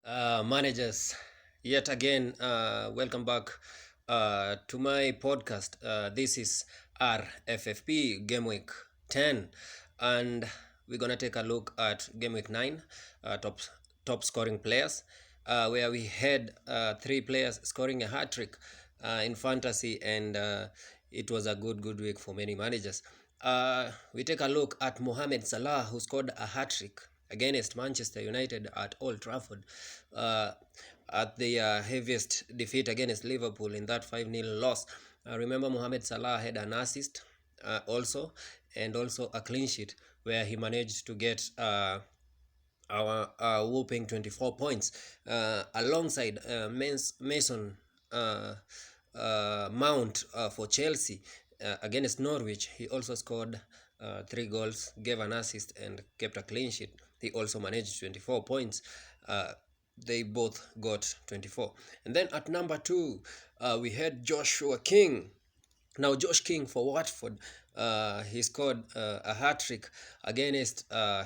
Managers, yet again, welcome back to my podcast. This is Rffp Game Week 10, and we're gonna take a look at Game Week 9, top scoring players, where we had three players scoring a hat trick in fantasy, and it was a good week for many managers. We take a look at Mohamed Salah, who scored a hat trick against Manchester United at Old Trafford, uh, at the heaviest defeat against Liverpool in that 5-0 loss. Remember, Mohamed Salah had an assist also, and also a clean sheet where he managed to get our whooping 24 points alongside Mason Mount for Chelsea against Norwich. He also scored 3 goals, gave an assist, and kept a clean sheet. He also managed 24 points. They both got 24. And then at number 2, we had Joshua King. Now, Josh King for Watford, he scored a hat-trick against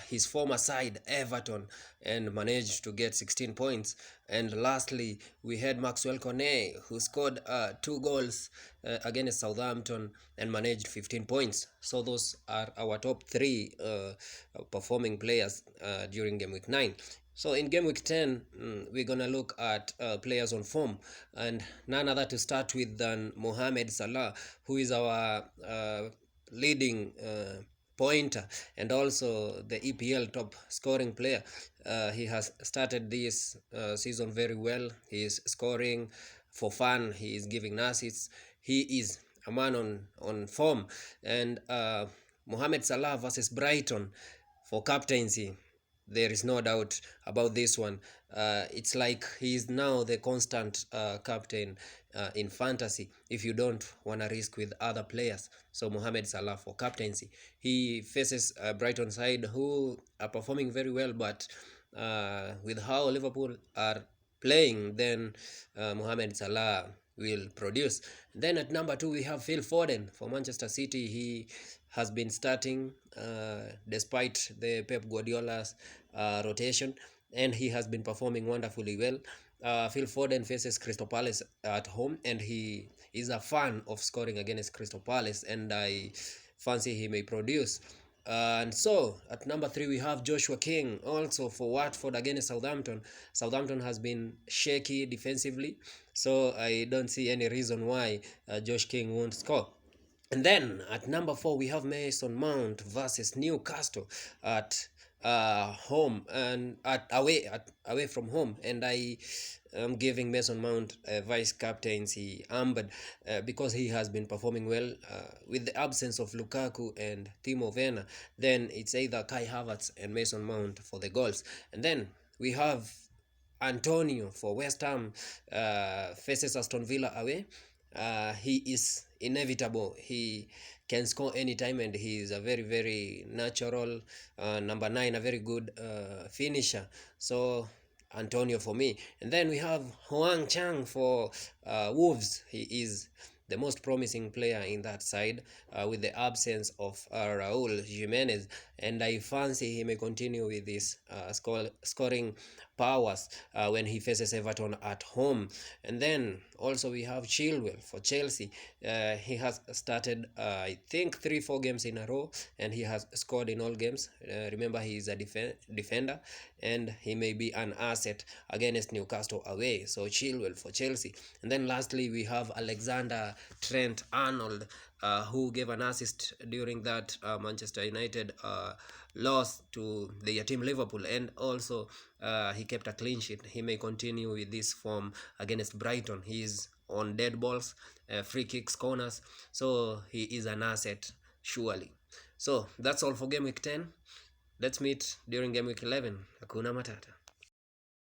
his former side, Everton, and managed to get 16 points. And lastly, we had Maxwell Cornet, who scored 2 goals against Southampton and managed 15 points. So those are our top 3 performing players during Game Week 9. So in Game Week 10, we're going to look at players on form, and none other to start with than Mohamed Salah, who is our leading pointer and also the EPL top scoring player. He has started this season very well. He is scoring for fun. He is giving assists. He is a man on form. And Mohamed Salah versus Brighton for captaincy, there is no doubt about this one. It's like he is now the constant captain in fantasy if you don't want to risk with other players. So Mohamed Salah for captaincy. He faces a Brighton side who are performing very well, but with how Liverpool are playing, then Mohamed Salah will produce. Then at number 2, we have Phil Foden for Manchester City. He has been starting despite the Pep Guardiola's rotation, and he has been performing wonderfully well. Phil Foden faces Crystal Palace at home, and he is a fan of scoring against Crystal Palace, and I fancy he may produce. And so at number 3, we have Joshua King also for Watford against Southampton. Southampton has been shaky defensively, so I don't see any reason why Josh King won't score. And then at number 4, we have Mason Mount versus Newcastle at home and away from home, and I am giving Mason Mount a vice captaincy armband because he has been performing well. With the absence of Lukaku and Timo Werner, then it's either Kai Havertz and Mason Mount for the goals. And then we have Antonio for West Ham faces Aston Villa away. He is inevitable. He can score anytime, and he is a very natural number 9, a very good finisher. So Antonio for me. And then we have Huang Chang for Wolves. He is the most promising player in that side with the absence of Raul Jimenez, and I fancy he may continue with this scoring powers when he faces Everton at home. And then also we have Chilwell for Chelsea. He has started I think 3-4 games in a row, and he has scored in all games. Remember, he is a defender, and he may be an asset against Newcastle away. So Chilwell for Chelsea. And then lastly, we have AlexanderArnold, who gave an assist during that Manchester United loss to the team Liverpool, and also he kept a clean sheet. He may continue with this form against Brighton. He is on dead balls, free kicks, corners, so he is an asset surely. So that's all for Game Week 10. Let's meet during Game Week 11. Hakuna Matata.